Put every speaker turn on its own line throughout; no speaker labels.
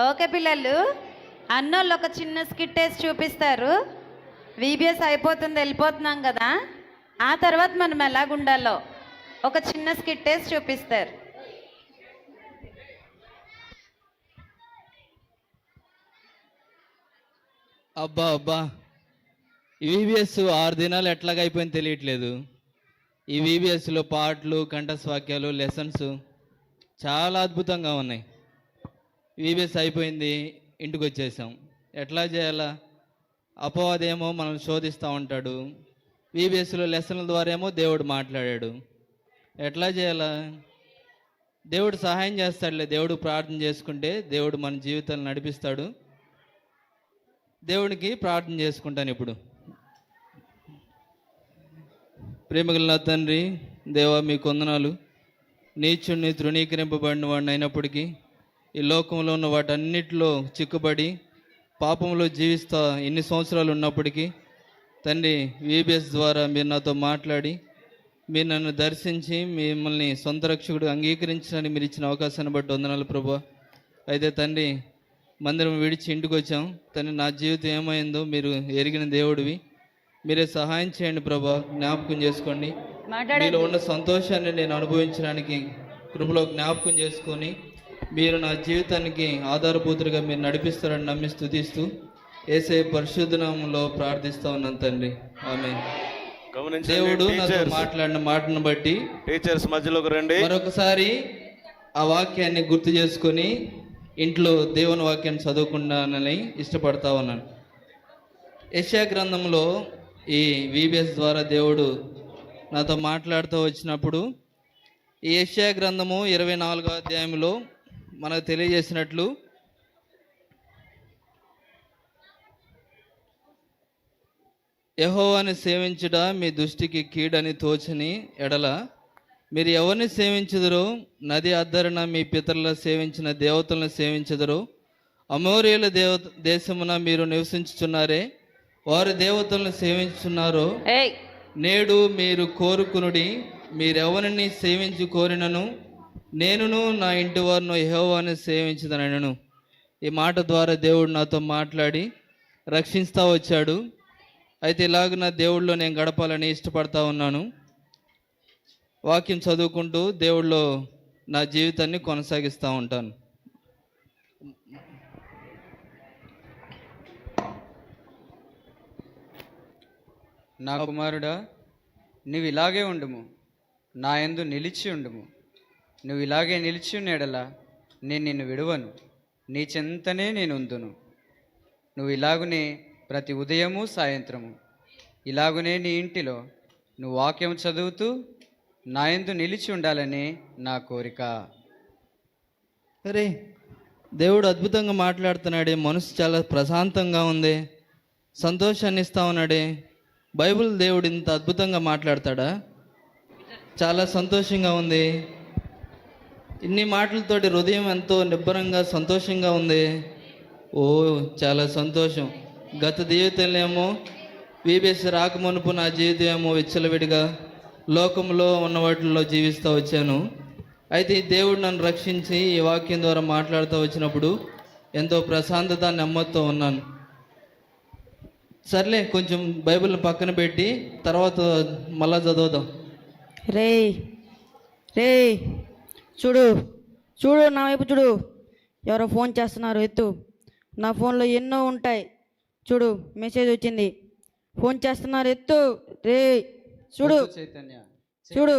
Okay పిల్లలు, అన్నోళ్ళు ఒక చిన్న స్కిట్ వేసి చూపిస్తారు. వీబీఎస్ అయిపోతుంది, వెళ్ళిపోతున్నాం కదా. ఆ తర్వాత మనం ఎలాగుండాలో ఒక చిన్న స్కిట్ వేసి చూపిస్తారు.
అబ్బా అబ్బా, ఈ వీబీఎస్ 6 దినాలు ఎట్లాగ అయిపోయింది తెలియట్లేదు. ఈ వీబీఎస్లో పాటలు, కంఠస్వాక్యాలు, లెసన్స్ చాలా అద్భుతంగా ఉన్నాయి. వీబీఎస్ అయిపోయింది, ఇంటికి వచ్చేసాం. ఎట్లా చేయాలా? అపవాదేమో మనల్ని శోధిస్తూ ఉంటాడు. వీబీఎస్లో లెసన్ల ద్వారా ఏమో దేవుడు మాట్లాడాడు. ఎట్లా చేయాలా? దేవుడు సహాయం చేస్తాడులే. దేవుడు ప్రార్థన చేసుకుంటే దేవుడు మన జీవితాలను నడిపిస్తాడు. దేవునికి ప్రార్థన చేసుకుంటాను ఇప్పుడు. ప్రేమగల నా తండ్రి, దేవా మీకు వందనాలు. నీచుణ్ణి తృణీకరింపబడిన వాడిని అయినప్పటికీ ఈ లోకంలో ఉన్న వాటన్నిటిలో చిక్కుబడి పాపంలో జీవిస్తా ఎన్ని సంవత్సరాలు ఉన్నప్పటికీ తండ్రి, వీబీఎస్ ద్వారా మీరు నాతో మాట్లాడి మీరు నన్ను దర్శించి మిమ్మల్ని సొంత రక్షకుడు అంగీకరించడానికి మీరు ఇచ్చిన అవకాశాన్ని బట్టి వందనాలు ప్రభా. అయితే తండ్రి, మందిరం విడిచి ఇంటికి వచ్చాం. తండ్రి, నా జీవితం ఏమైందో మీరు ఎరిగిన దేవుడివి. మీరే సహాయం చేయండి ప్రభా. జ్ఞాపకం చేసుకోండి. మీలో ఉన్న సంతోషాన్ని నేను అనుభవించడానికి కృపలో జ్ఞాపకం చేసుకొని మీరు నా జీవితానికి ఆధారభూతులుగా మీరు నడిపిస్తారని నమ్మి స్తుతిస్తూ యేసయ్య పరిశుద్ధ నామములో ప్రార్థిస్తా ఉన్నాను తండ్రి. ఆమేన్. దేవుడు నాతో మాట్లాడిన మాటను బట్టి
టీచర్స్ మధ్యలోకి రండి.
మరొకసారి ఆ వాక్యాన్ని గుర్తు చేసుకొని ఇంట్లో దేవుని వాక్యాన్ని చదువుకుంటానని ఇష్టపడతా ఉన్నాను. యెషయా గ్రంథంలో ఈ వీబీఎస్ ద్వారా దేవుడు నాతో మాట్లాడుతూ వచ్చినప్పుడు ఈ యెషయా గ్రంథము 24వ అధ్యాయంలో మనకు తెలియజేసినట్లు యెహోవాని సేవించుట మీ దృష్టికి కీడని తోచని ఎడల మీరు ఎవరిని సేవించుదురో, నది అద్దరన మీ పితరుల సేవించిన దేవతలను సేవించుదురో, అమోరీయుల దేశమున మీరు నివసించుచున్నారే, వారి దేవతలను సేవించుచున్నారో, నేడు మీరు కోరుకునుడి, మీరెవరిని సేవించి కోరినను నేనును నా ఇంటి వారిను యెహోవాని సేవించుదనను. ఈ మాట ద్వారా దేవుడు నాతో మాట్లాడి రక్షిస్తూ వచ్చాడు. అయితే ఇలాగ నా దేవుడిలో నేను గడపాలని ఇష్టపడతా ఉన్నాను. వాక్యం చదువుకుంటూ దేవుడిలో నా జీవితాన్ని కొనసాగిస్తూ ఉంటాను.
నా కుమారుడా, నువ్వు ఇలాగే ఉండుము, నా యందు నిలిచి ఉండుము. నువ్వు ఇలాగే నిలిచి ఉన్నేడలా నేను నిన్ను విడువను, నీ చెంతనే నేను ఉందును. నువ్వు ఇలాగునే ప్రతి ఉదయము సాయంత్రము ఇలాగునే నీ ఇంటిలో నువ్వు వాక్యం చదువుతూ నా యందు నిలిచి ఉండాలని నా కోరిక.
అరే, దేవుడు అద్భుతంగా మాట్లాడుతున్నాడే. మనసు చాలా ప్రశాంతంగా ఉంది, సంతోషాన్ని ఇస్తా ఉన్నాడే. బైబిల్ దేవుడు ఇంత అద్భుతంగా మాట్లాడతాడా? చాలా సంతోషంగా ఉంది. ఇన్ని మాటలతోటి హృదయం ఎంతో నిబ్బరంగా సంతోషంగా ఉంది. ఓ, చాలా సంతోషం. గత జీవితంలో ఏమో వీబీఎస్ రాకమునుపు నా జీవితం ఏమో విచ్చలవిడిగా లోకంలో ఉన్న వాటిల్లో జీవిస్తూ వచ్చాను. అయితే దేవుడు నన్ను రక్షించి ఈ వాక్యం ద్వారా మాట్లాడుతూ వచ్చినప్పుడు ఎంతో ప్రశాంతత, నెమ్మదితో ఉన్నాను. సర్లే, కొంచెం బైబిల్ పక్కన పెట్టి తర్వాత మళ్ళా చదువుదాం.
రే రే చూడు చూడు, నా వైపు చూడు. ఎవరో ఫోన్ చేస్తున్నారు, ఎత్తు. నా ఫోన్లో ఎన్నో ఉంటాయి. చూడు, మెసేజ్ వచ్చింది. ఫోన్ చేస్తున్నారు, ఎత్తు. రే చూడు
చైతన్య,
చూడు,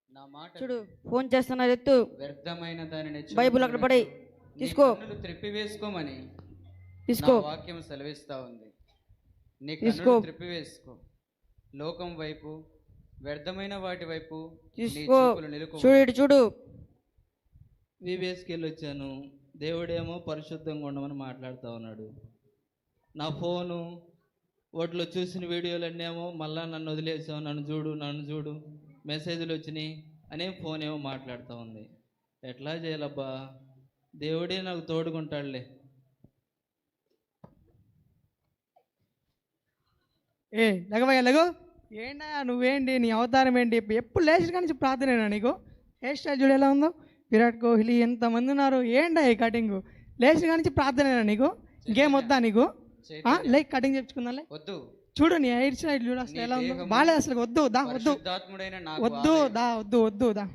నా మాట
చూడు, ఫోన్ చేస్తున్నారు, ఎత్తు.
వ్యర్థమైన దానిని
బైబిల్ అక్కడ పడి తీసుకో,
త్రిప్పివేసుకోమని
తీసుకో.
వాక్యం సెలవిస్తా ఉంది. నీ
తీసుకో,
కన్నులు త్రిప్పివేసుకో. లోకం వైపు, వ్యర్థమైన వాటి వైపు
తీసుకో. చూడు, ఇటు చూడు.
వీబీఎస్కి వెళ్ళి వచ్చాను. దేవుడేమో పరిశుద్ధంగా ఉండమని మాట్లాడుతూ ఉన్నాడు. నా ఫోను వాటిలో చూసిన వీడియోలన్నీ ఏమో మళ్ళా నన్ను వదిలేసావు, నన్ను చూడు, నన్ను చూడు, మెసేజ్లు వచ్చినాయి అనే ఫోన్ ఏమో మాట్లాడుతూ ఉంది. ఎట్లా చేయాలబ్బా? దేవుడే నాకు తోడుకుంటాడులే.
లగవయ్యా లగు. ఏంటా నువ్వేంటి, నీ అవతారం ఏంటి? ఎప్పుడు లేచి కానీ ప్రార్థనేనా నీకు? హెయిర్ స్టైల్ చూడు ఎలా ఉందో. విరాట్ కోహ్లీ ఎంతమంది ఉన్నారు. ఏంటా ఈ కటింగు? లేచిన కాడి నుంచి ప్రార్థనేనా నీకు? ఇంకేం వద్దా నీకు? లైక్ కటింగ్ చెప్పుకుందాంలే.
వద్దు.
చూడు నీ హెయిర్ స్టైల్ చూడు అసలు ఎలా ఉందో, బాగాలేదు అసలు. వద్దు దా, వద్దు
పరిశుద్ధాత్ముడైన నాకు
వద్దు దా, వద్దు వద్దు దా.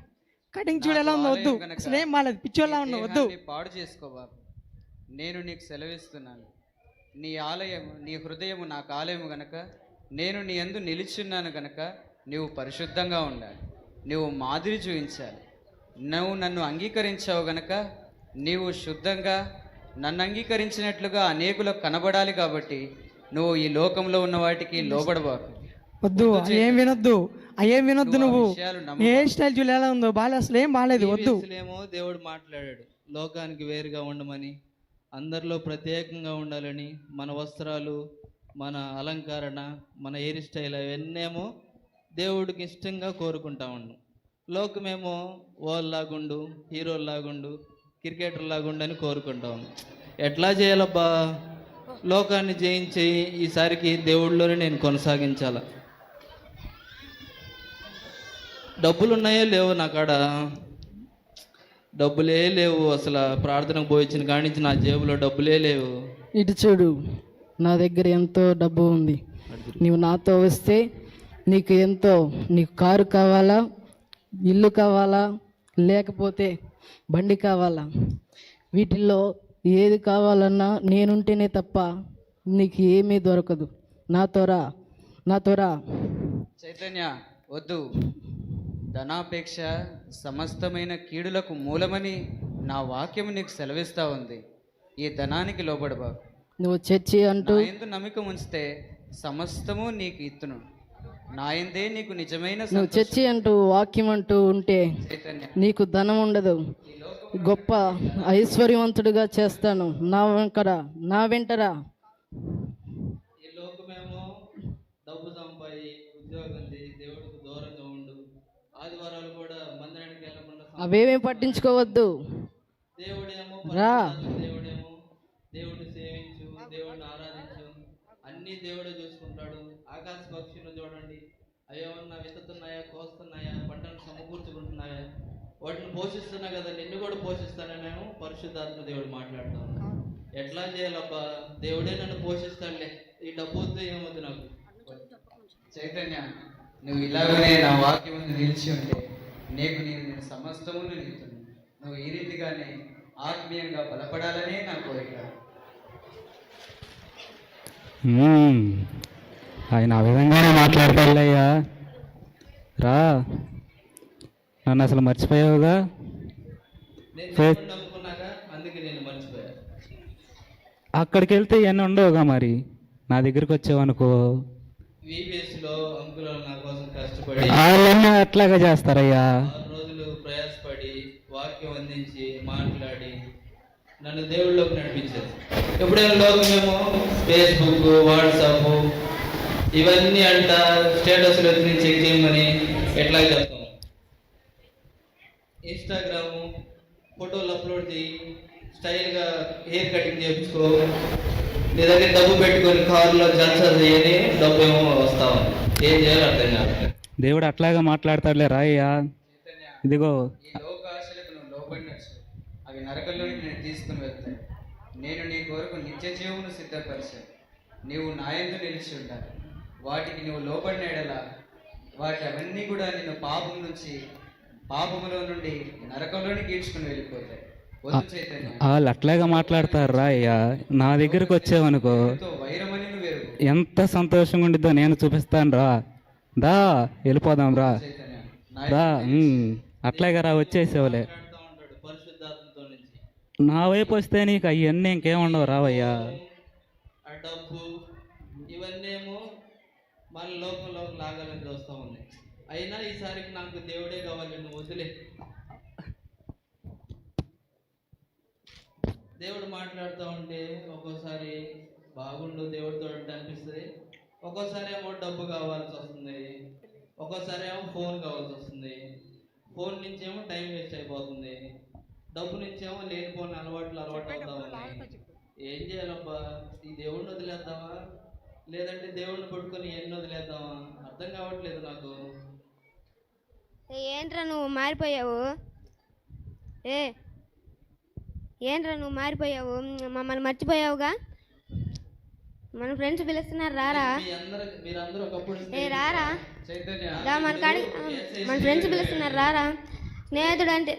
కటింగ్ చూడు ఎలా ఉందో, వద్దు అసలు ఏం బాగాలేదు, పిచ్చోళ్ళ ఉన్నావు, వద్దు.
పాడు చేసుకో బాబు. నేను నీకు సెలవిస్తున్నాను, నీ ఆలయము, నీ హృదయము నాకు ఆలయము గనక, నేను నీ యందు నిలిచున్నాను గనక నువ్వు పరిశుద్ధంగా ఉండాలి, నువ్వు మాదిరి చూపించాలి. నువ్వు నన్ను అంగీకరించావు గనక నీవు శుద్ధంగా నన్ను అంగీకరించినట్లుగా అనేకులకు కనబడాలి. కాబట్టి నువ్వు ఈ లోకంలో ఉన్న వాటికి లోబడబాకు.
వద్దు ఏం వినొద్దు, అయ్యేం వినొద్దు. నువ్వు నీ హెయిర్ స్టైల్ చూడు ఎలా ఉందో, బాగాలేదు అసలు ఏం బాగాలేదు, వద్దు.
ఏమో దేవుడు మాట్లాడాడు లోకానికి వేరుగా ఉండమని, అందరిలో ప్రత్యేకంగా ఉండాలని. మన వస్త్రాలు, మన అలంకరణ, మన హెయిర్ స్టైల్ అవన్నీమో దేవుడికి ఇష్టంగా కోరుకుంటా ఉన్నాం. లోకమేమో వాళ్ళలాగుండు, హీరోల్లాగుండు, క్రికెటర్లాగుండు అని కోరుకుంటా ఉన్నాం. ఎట్లా చేయాలబ్బా? లోకాన్ని జయించి ఈసారికి దేవుడిలోనే నేను కొనసాగించాల. డబ్బులు ఉన్నాయో లేవు నా కాడ? డబ్బులే లేవు అసలు. ప్రార్థనకు పోయించిన కాడి నుంచి నా జేబులో డబ్బులే లేవు.
ఇటు చూడు, నా దగ్గర ఎంతో డబ్బు ఉంది. నీవు నాతో వస్తే నీకు కారు కావాలా, ఇల్లు కావాలా, లేకపోతే బండి కావాలా, వీటిల్లో ఏది కావాలన్నా నేనుంటేనే తప్ప నీకు ఏమీ దొరకదు. నాతో రా.
చైతన్య వద్దు. ధనాపేక్ష సమస్తమైన కీడులకు మూలమని నా వాక్యం నీకు సెలవిస్తూ ఉంది. ఈ ధనానికి లోబడబాకు.
నువ్వు చర్చి అంటూ
నా యందు నమ్మకం ఉంచితే సమస్తము నీకు ఇత్తును. నా యందే నీకు నిజమైన
నువ్వు చర్చి అంటూ వాక్యం అంటూ ఉంటే
చైతన్య
నీకు ధనం ఉండదు. గొప్ప ఐశ్వర్యవంతుడిగా చేస్తాను. నా వెంటరా.
ఈ లోకమేమో డబ్బు సంపాది, ఉద్యోగం చేయి, దేవుడికి దూరంగా ఉండు, ఆదివారాలు కూడా మందిరానికి వెళ్ళకుండా
అవేమీ పట్టించుకోవద్దు.
దేవుడేమో
రా.
దేవుడేమో దేవుడిని సేవించు, దేవుడిని ఆరాధించు, అన్ని దేవుడే చూసుకుంటాడు. ఆకాశ పక్షులు చూడండి, అవేమన్నా విత్తుతున్నాయా, కోస్తున్నాయా, పంటను సమకూర్చుకుంటున్నాయా? వాటిని పోషిస్తున్నా కదా, నిన్ను కూడా పోషిస్తాననేమో పరిశుద్ధాత్మ దేవుడు మాట్లాడుతూ ఉన్నాడు. ఎట్లా చేయాలబ్బా? దేవుడే నన్ను పోషిస్తాడులే, ఈ డబ్బు వద్దు, ఏమొద్దు నాకు.
చైతన్య నువ్వు ఇలాగనే నా వాక్యం ముందు నిలిచి ఉంటే నేను సమస్తమును నిలుతున్నాను. నువ్వు ఈ రీతిగానే ఆత్మీయంగా బలపడాలనే నా కోరిక.
ఆయన ఆ విధంగానే మాట్లాడతాయ్యా. రా, నన్ను అసలు మర్చిపోయావుగా.
నేను దేవుడిని నమ్ముకున్నాగా, అందుకే నేను మర్చిపోయా.
అక్కడికి వెళ్తే ఇవన్నీ ఉండవుగా, మరి నా దగ్గరికి వచ్చావనుకో.
VBSలో అంకులు నా కోసం కష్టపడి
వాళ్ళన్నీ అట్లాగా చేస్తారయ్యా.
6 రోజులు ప్రయాసపడి వాక్యం అందించి మాట్లాడి నన్ను దేవుళ్ళలోకి నడిపించారు. ఎప్పుడైనా లోకమేమో ఫేస్బుక్, వాట్సాప్ ఇవన్నీ అంట స్టేటస్లు వచ్చి చెక్ చేయమని ఎట్లా చెప్తాం. ఇన్స్టాగ్రాము ఫోటోలు అప్లోడ్ చేయి, స్టైల్గా హెయిర్ కటింగ్ చేయించుకో, నీ దగ్గర డబ్బు పెట్టుకొని కారులో జల్సా చేయని డబ్బు ఏమో వస్తావు. ఏం చేయాలో అర్థం కాదు.
దేవుడు అట్లాగా మాట్లాడతాడులే రాయ్యా. ఇదిగో
ఈ లోక ఆశలకు నువ్వు లోబడినచ్చు అవి నరకంలోనికి నేను తీసుకుని వెళ్తాను. నేను నీ కొరకు నిత్య జీవమును సిద్ధపరిచాను. నీవు నా యందు నిలిచి ఉండాలి. వాటికి నువ్వు లోబడిన ఎడల వాటి అవన్నీ కూడా నిన్ను పాపములో నుండి నరకంలోనికి ఈడ్చుకుని వెళ్ళిపోతాయి. వద్దు చైతన్య,
వాళ్ళు అట్లాగా మాట్లాడతారు రాయ్యా. నా దగ్గరకు వచ్చావనుకో
ఎంతో వైరమని నువ్వు ఎరుగు.
ఎంత సంతోషంగా ఉండిద్దో నేను చూపిస్తాను రా. దా వెళ్ళిపోదాం రా.
చైతన్య
రా. అట్లాగే రా, వచ్చేసేవలే.
మాట్లాడుతూ ఉంటాడు పరిశుద్ధాత్మతో నుంచి.
నా వైపు వస్తే నీకు అవన్నీ ఇంకేముండవు రావయ్యా.
ఆ డబ్బు ఇవన్నీ ఏమో మన లోకంలోకి లాగాలని చూస్తూ ఉంది. అయినా ఈసారికి నాకు దేవుడే కావాలి, నువ్వు వదిలే. దేవుడు మాట్లాడుతూ ఉంటే ఒక్కోసారి బాగుండు దేవుడితో అనిపిస్తుంది, ఒక్కోసారి ఏమో డబ్బు కావాల్సి వస్తుంది, ఒక్కోసారి ఏమో ఫోన్ కావాల్సి వస్తుంది. ఫోన్ నుంచి ఏమో టైం వేస్ట్ అయిపోతుంది, డబ్బు నుంచి ఏమో లేనిపోయిన అలవాటు అవుతా ఉన్నాయి. ఏం చేయాలబ్బా? ఈ దేవుడిని వదిలేద్దామా, లేదంటే దేవుడిని పట్టుకొని ఎన్ని వదిలేద్దామా? అర్థం కావట్లేదు నాకు.
ఏంట్రా నువ్వు మారిపోయావు? ఏంట్రా నువ్వు మారిపోయావు, మమ్మల్ని మర్చిపోయావుగా. మన ఫ్రెండ్స్ పిలుస్తున్నారు, రారా.
మీరందరూ ఒకప్పుడు
ఏ రారా,
చైతన్య
రా మన కాడి, మన ఫ్రెండ్స్ పిలుస్తున్నారు, రారా. స్నేహితుడు అంటే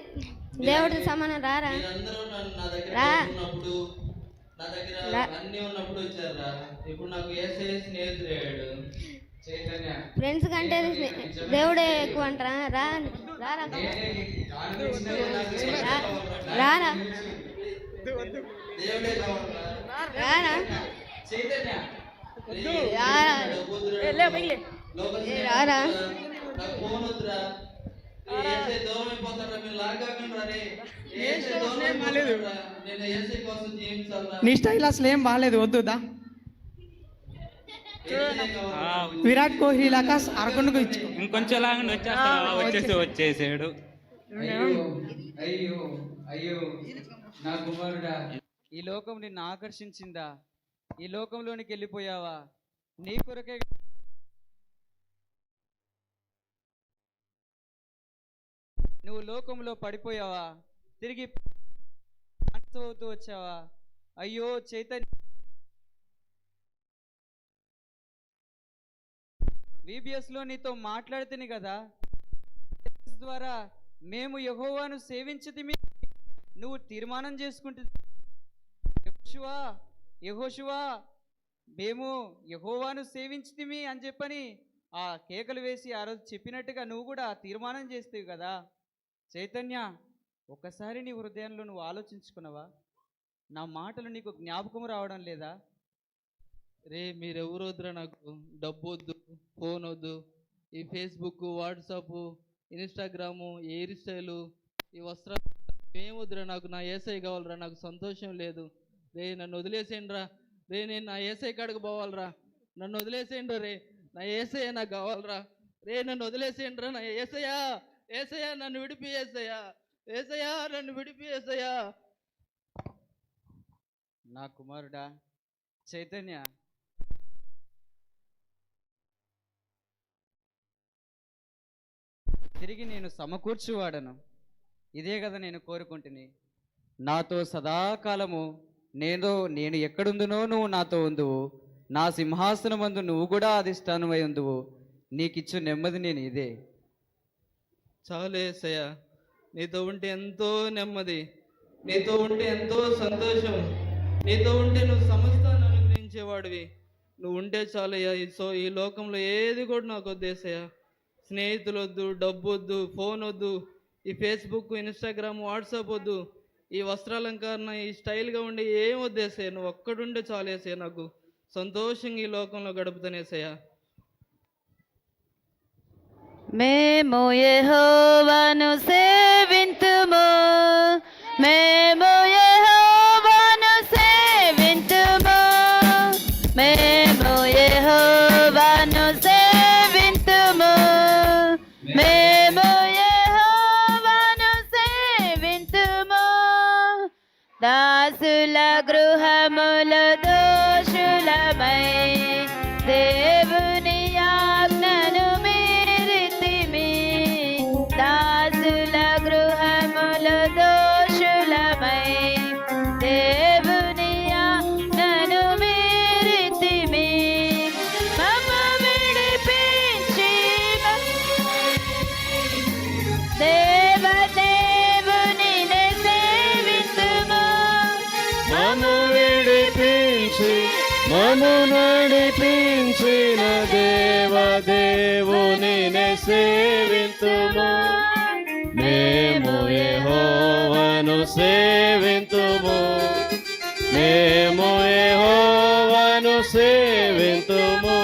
దేవుడితో సమానం, రారా.
మీరందరూ నా దగ్గర
రా.
ఉన్నప్పుడు నా దగ్గర అన్నీ ఉన్నప్పుడు వచ్చారా. ఇప్పుడు నాకు ఏసే స్నేహితుడు.
చైతన్య
ఫ్రెండ్స్ కంటే దేవుడే ఎక్కువ అంటారా. రా రారా రారా
దేవుడే కావాలరా.
రారా
చైతన్య
రారా.
నాకు ఫోన్ వద్దురా. ఏసే దూరం అయిపోతారా. మీరు లాగాకండి రే. ఏసే దూరం అయిపోతారా. నేను ఏసే కోసం జీవించాలా.
నీ స్టైల్ అసలు ఏం బాగాలేదు, వద్దుదా. విరాట్ కోహ్లీ లాగా అరకొండకు ఇచ్చు.
ఇంకొంచెం లాగా వచ్చేసాడు.
అయ్యో అయ్యో అయ్యో నా కుమారుడా, ఈ లోకం నిన్ను ఆకర్షించిందా? ఈ లోకంలోనికి వెళ్ళిపోయావా? నీ కొరకే నువ్వు లోకంలో పడిపోయావా? తిరిగి అవుతూ వచ్చావా? అయ్యో చైతన్య, VBSలో నీతో మాట్లాడితేనే కదా ద్వారా మేము యెహోవాను సేవించితిమి నువ్వు తీర్మానం చేసుకుంటే, యెహోషువా మేము యెహోవాను సేవించితిమి అని చెప్పని ఆ కేకలు వేసి ఆ రోజు చెప్పినట్టుగా నువ్వు కూడా తీర్మానం చేస్తేవి కదా. చైతన్య, ఒక్కసారి నీ హృదయంలో నువ్వు ఆలోచించుకున్నావా? నా మాటలు నీకు జ్ఞాపకం రావడం లేదా?
రే మీరెవరు వద్దురా. నాకు డబ్బు వద్దు, ఫోన్ వద్దు, ఈ Facebook, WhatsApp, Instagram, hair style, ఈ వస్త్రాలు ఏం వద్దురా. నాకు నా ఏసఐ కావాలరా. నాకు సంతోషం లేదు రే. నన్ను వదిలేసేయండి రా రే. నేను నా ఏసఐ కాడికి పోవాలరా. నన్ను వదిలేసేయండి రే. నా ఏసఐ నాకు కావాలరా రే. నన్ను వదిలేసేయండి రా. నా ఏసయ్యా, ఏసయ్యా నన్ను విడిపి, ఏసయ్యా, ఏసయ్యా నన్ను విడిపి, ఏసయ్యా.
నా కుమారుడా చైతన్య, తిరిగి నేను సమకూర్చువాడను. ఇదే కదా నేను కోరుకుంటుని. నాతో సదాకాలము నేను ఎక్కడుందునో నువ్వు నాతో ఉందువు. నా సింహాసనమందు నువ్వు కూడా అధిష్టానమై ఉందువు. నీకిచ్చు నెమ్మది నేను ఇదే.
చాలు యేసయ్యా. నీతో ఉంటే ఎంతో నెమ్మది, నీతో ఉంటే ఎంతో సంతోషం, నీతో ఉంటే నువ్వు సమస్తాన్ని అనుగ్రహించేవాడివి. నువ్వు ఉంటే చాలయ్యా. ఈ లోకంలో ఏది కూడా నాకు వద్దేసయ్యా. స్నేహితులు వద్దు, డబ్బు వద్దు, ఫోన్ వద్దు, ఈ ఫేస్బుక్, ఇన్స్టాగ్రామ్, వాట్సాప్ వద్దు, ఈ వస్త్రాలంకరణ, ఈ స్టైల్గా ఉండి ఏం వద్దేసయ్యా. నువ్వు ఒక్కడుండే చాలేసయ్యా. నాకు సంతోషంగా ఈ లోకంలో గడుపుతానేసయ్యా.
మేము యెహోవాను సేవింతుము, మేము యెహోవాను సేవింతుము, మేము యెహోవాను సేవింతుము, మేము యెహోవాను సేవింతుము. దాసుల గృహములు దోషులమై దేవుని ఆజ్ఞను మీరితిమి. దాసుల గృహములు దోషులమై దేవుని ఆజ్ఞను మీరితిమి. మమ్ము విడిపించి దేవదేవుని సేవింతుము.
మమ్ము విడిపించి మమ్ము నడిపించిన దేవదేవుని సేవింతుము. మేము యెహోవాను సేవింతుము, మేము యెహోవాను సేవింతుము,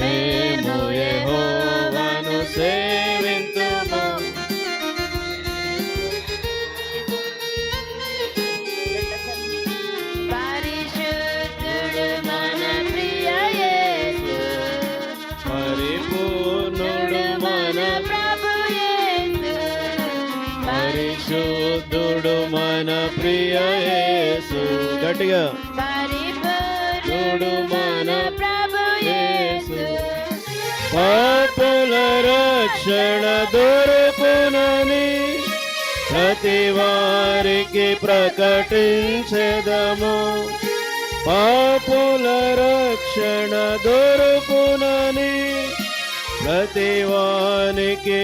మేము యెహోవాను సేవింతుము.
పరిశుద్ధుడు మన ప్రియ యేసు,
పరిపూర్ణుడు మన
ప్రభు యేసు.
పరిశుద్ధుడు మన ప్రియ యేసు. గట్టిగా
పరిపూర్ణుడు మన ప్రభు యేసు.
పాపుల రక్షణ దొరుకునని ప్రతి వారికి ప్రకటించెదము. పాపుల రక్షణ దొరుకునని ప్రతి వానికి